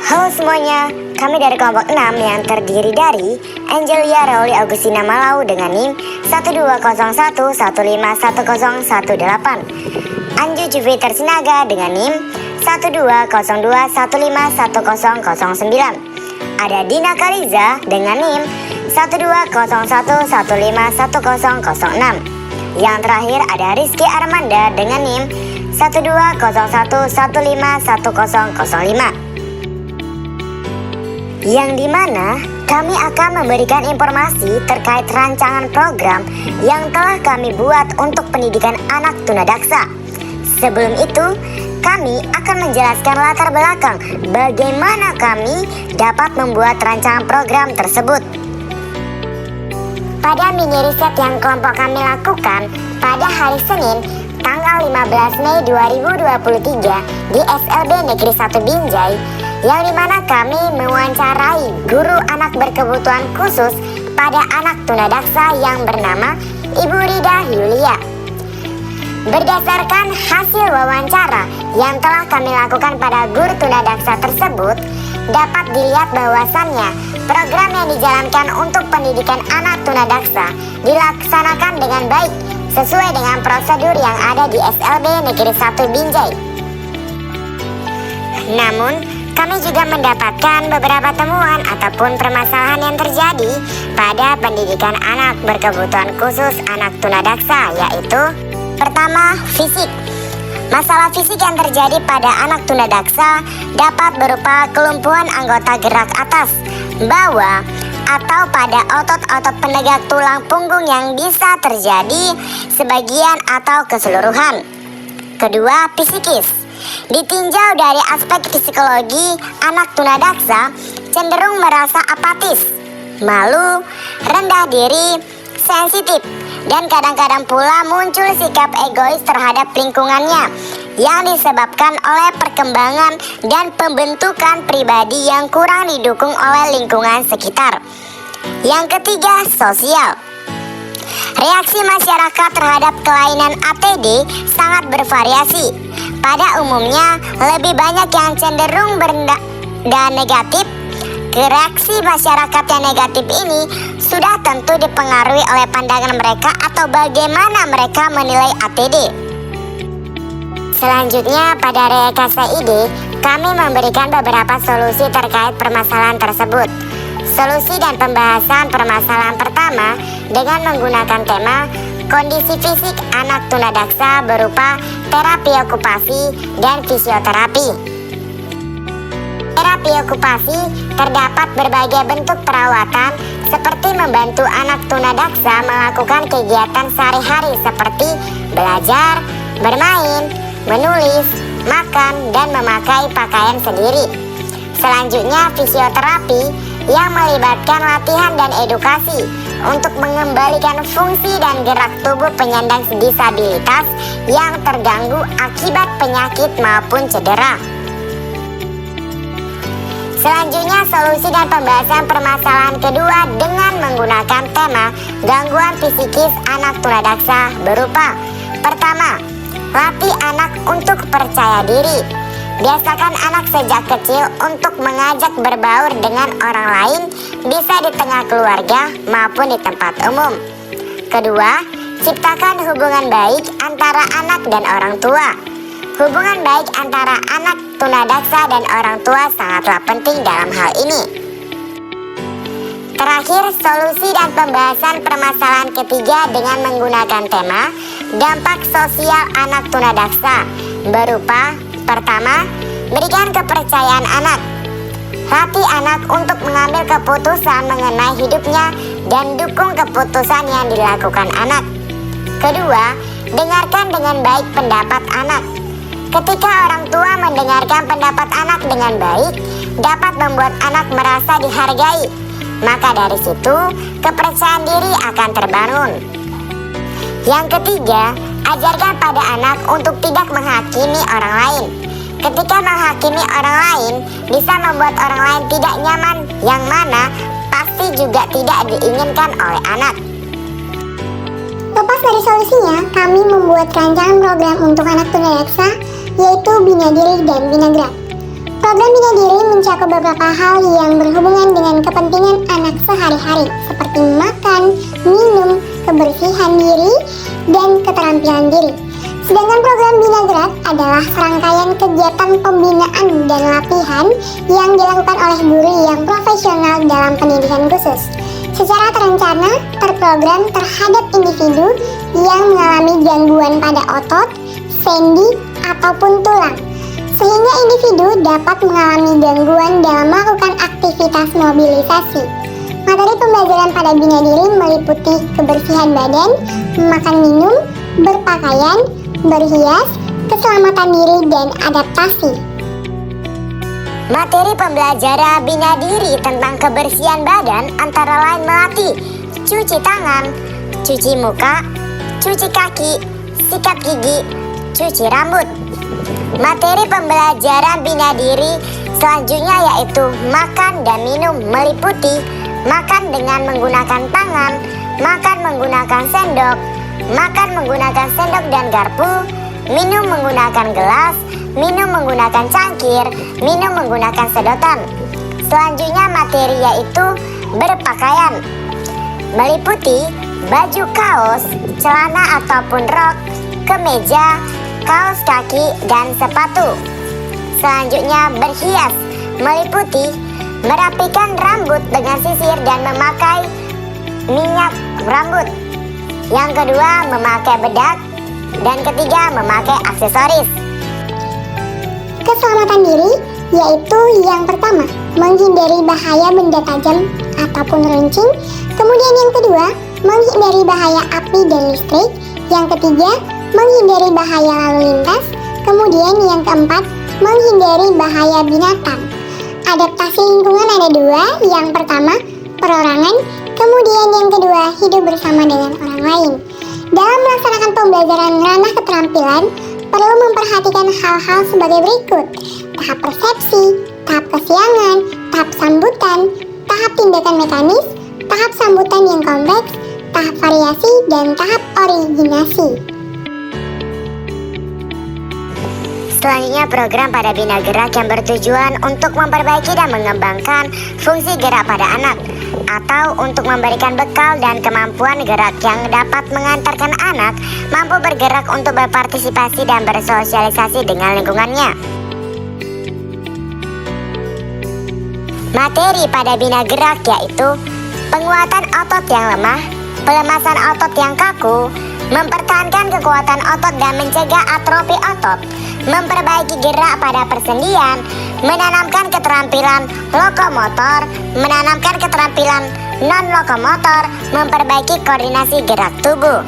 Halo semuanya, kami dari kelompok 6 yang terdiri dari Angelia Rauli Agustina Malau dengan NIM 12011515118, Anju Jupiter Sinaga dengan NIM 12021515009, ada Dina Kaliza dengan NIM 12011515006, yang terakhir ada Rizky Armanda dengan NIM 12011515005. Yang dimana kami akan memberikan informasi terkait rancangan program yang telah kami buat untuk pendidikan anak tunadaksa. Sebelum itu, kami akan menjelaskan latar belakang bagaimana kami dapat membuat rancangan program tersebut. Pada mini riset yang kelompok kami lakukan pada hari Senin, tanggal 15 Mei 2023 di SLB Negeri 1 Binjai, yang dimana kami mewawancarai guru anak berkebutuhan khusus pada anak tunadaksa yang bernama Ibu Rida Yulia. Berdasarkan hasil wawancara yang telah kami lakukan pada guru tunadaksa tersebut, dapat dilihat bahwasannya program yang dijalankan untuk pendidikan anak tunadaksa dilaksanakan dengan baik sesuai dengan prosedur yang ada di SLB Negeri 1 Binjai. Namun, kami juga mendapatkan beberapa temuan ataupun permasalahan yang terjadi pada pendidikan anak berkebutuhan khusus anak tunadaksa, yaitu pertama, fisik. Masalah fisik yang terjadi pada anak tunadaksa dapat berupa kelumpuhan anggota gerak atas, bawah, atau pada otot-otot penegak tulang punggung yang bisa terjadi sebagian atau keseluruhan. Kedua, psikis. Ditinjau dari aspek psikologi, anak tunadaksa cenderung merasa apatis, malu, rendah diri, sensitif, dan kadang-kadang pula muncul sikap egois terhadap lingkungannya yang disebabkan oleh perkembangan dan pembentukan pribadi yang kurang didukung oleh lingkungan sekitar. Yang ketiga, sosial. Reaksi masyarakat terhadap kelainan ATD sangat bervariasi. Pada umumnya, lebih banyak yang cenderung berendah dan negatif. Reaksi masyarakat yang negatif ini sudah tentu dipengaruhi oleh pandangan mereka atau bagaimana mereka menilai ATD. Selanjutnya, pada rekayasa ide, kami memberikan beberapa solusi terkait permasalahan tersebut. Solusi dan pembahasan permasalahan pertama dengan menggunakan tema kondisi fisik anak tunadaksa berupa terapi okupasi dan fisioterapi. Terapi okupasi terdapat berbagai bentuk perawatan seperti membantu anak tunadaksa melakukan kegiatan sehari-hari seperti belajar, bermain, menulis, makan, dan memakai pakaian sendiri. Selanjutnya, fisioterapi yang melibatkan latihan dan edukasi untuk mengembalikan fungsi dan gerak tubuh penyandang disabilitas yang terganggu akibat penyakit maupun cedera. Selanjutnya, solusi dan pembahasan permasalahan kedua dengan menggunakan tema gangguan psikis anak tunadaksa berupa: pertama, latih anak untuk percaya diri. Biasakan anak sejak kecil untuk mengajak berbaur dengan orang lain, bisa di tengah keluarga maupun di tempat umum. Kedua, ciptakan hubungan baik antara anak dan orang tua. Hubungan baik antara anak tunadaksa dan orang tua sangatlah penting dalam hal ini. Terakhir, solusi dan pembahasan permasalahan ketiga dengan menggunakan tema dampak sosial anak tunadaksa berupa: pertama, berikan kepercayaan anak. Latih anak untuk mengambil keputusan mengenai hidupnya dan dukung keputusan yang dilakukan anak. Kedua, dengarkan dengan baik pendapat anak. Ketika orang tua mendengarkan pendapat anak dengan baik, dapat membuat anak merasa dihargai. Maka dari situ, kepercayaan diri akan terbangun. Yang ketiga, ajarkan pada anak untuk tidak menghakimi orang lain. Ketika menghakimi orang lain, bisa membuat orang lain tidak nyaman, yang mana pasti juga tidak diinginkan oleh anak. Lepas dari solusinya, kami membuat rancangan program untuk anak tunadaksa, yaitu Bina Diri dan Bina Gerak. Program Bina Diri mencakup beberapa hal yang berhubungan dengan kepentingan anak sehari-hari, seperti makan, minum, kebersihan diri, dan keterampilan diri. Sedangkan program Bina Gerak adalah serangkaian kegiatan pembinaan dan latihan yang dilakukan oleh guru yang profesional dalam pendidikan khusus, secara terencana, terprogram terhadap individu yang mengalami gangguan pada otot, sendi, ataupun tulang, sehingga individu dapat mengalami gangguan dalam melakukan aktivitas mobilisasi. Materi pembelajaran pada Bina Diri meliputi kebersihan badan, makan minum, berpakaian, berhias, keselamatan diri, dan adaptasi. Materi pembelajaran Bina Diri tentang kebersihan badan antara lain melatih cuci tangan, cuci muka, cuci kaki, sikat gigi, cuci rambut. Materi pembelajaran Bina Diri selanjutnya yaitu makan dan minum meliputi makan dengan menggunakan tangan, makan menggunakan sendok, makan menggunakan sendok dan garpu, minum menggunakan gelas, minum menggunakan cangkir, minum menggunakan sedotan. Selanjutnya materi yaitu berpakaian, meliputi baju kaos, celana ataupun rok, kemeja, kaos kaki, dan sepatu. Selanjutnya berhias, meliputi merapikan rambut dengan sisir dan memakai minyak rambut. Yang kedua, memakai bedak. Dan ketiga, memakai aksesoris. Keselamatan diri yaitu yang pertama, menghindari bahaya benda tajam ataupun runcing. Kemudian yang kedua, menghindari bahaya api dan listrik. Yang ketiga, menghindari bahaya lalu lintas. Kemudian yang keempat, menghindari bahaya binatang. Adaptasi lingkungan ada dua. Yang pertama, perorangan. Kemudian yang kedua, hidup bersama dengan orang lain. Dalam melaksanakan pembelajaran ranah keterampilan, perlu memperhatikan hal-hal sebagai berikut: tahap persepsi, tahap kesiangan, tahap sambutan, tahap tindakan mekanis, tahap sambutan yang kompleks, tahap variasi, dan tahap originasi. Selanjutnya program pada Bina Gerak yang bertujuan untuk memperbaiki dan mengembangkan fungsi gerak pada anak, atau untuk memberikan bekal dan kemampuan gerak yang dapat mengantarkan anak mampu bergerak untuk berpartisipasi dan bersosialisasi dengan lingkungannya. Materi pada Bina Gerak yaitu penguatan otot yang lemah, pelemasan otot yang kaku, mempertahankan kekuatan otot dan mencegah atrofi otot, memperbaiki gerak pada persendian, menanamkan keterampilan lokomotor, menanamkan keterampilan non-lokomotor, memperbaiki koordinasi gerak tubuh.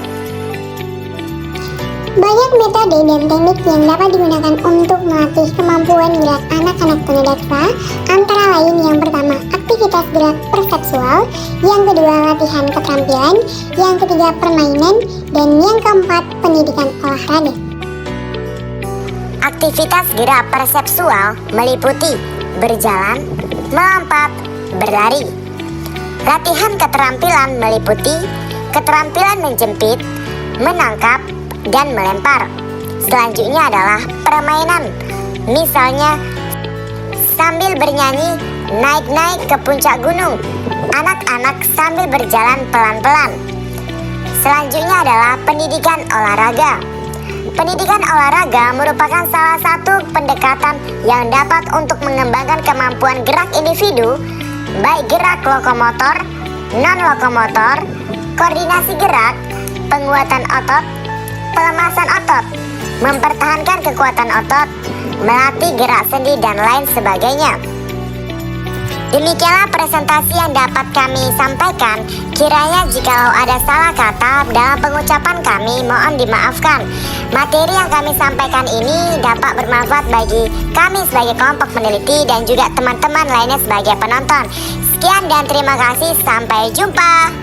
Banyak metode dan teknik yang dapat digunakan untuk melatih kemampuan gerak anak-anak tunadaksa, antara lain yang pertama, aktivitas gerak persepsual, yang kedua, latihan keterampilan, yang ketiga, permainan, dan yang keempat, pendidikan olahraga. Aktivitas gerak persepsual meliputi berjalan, melompat, berlari. Latihan keterampilan meliputi keterampilan menjepit, menangkap, dan melempar. Selanjutnya adalah permainan, misalnya sambil bernyanyi naik-naik ke puncak gunung, anak-anak sambil berjalan pelan-pelan. Selanjutnya adalah pendidikan olahraga. Pendidikan olahraga merupakan salah satu pendekatan yang dapat untuk mengembangkan kemampuan gerak individu, baik gerak lokomotor, non-lokomotor, koordinasi gerak, penguatan otot, pelemasan otot, mempertahankan kekuatan otot, melatih gerak sendi, dan lain sebagainya. Demikianlah presentasi yang dapat kami sampaikan. Kiranya jikalau ada salah kata dalam pengucapan kami, mohon dimaafkan. Materi yang kami sampaikan ini dapat bermanfaat bagi kami sebagai kelompok peneliti dan juga teman-teman lainnya sebagai penonton. Sekian dan terima kasih, sampai jumpa.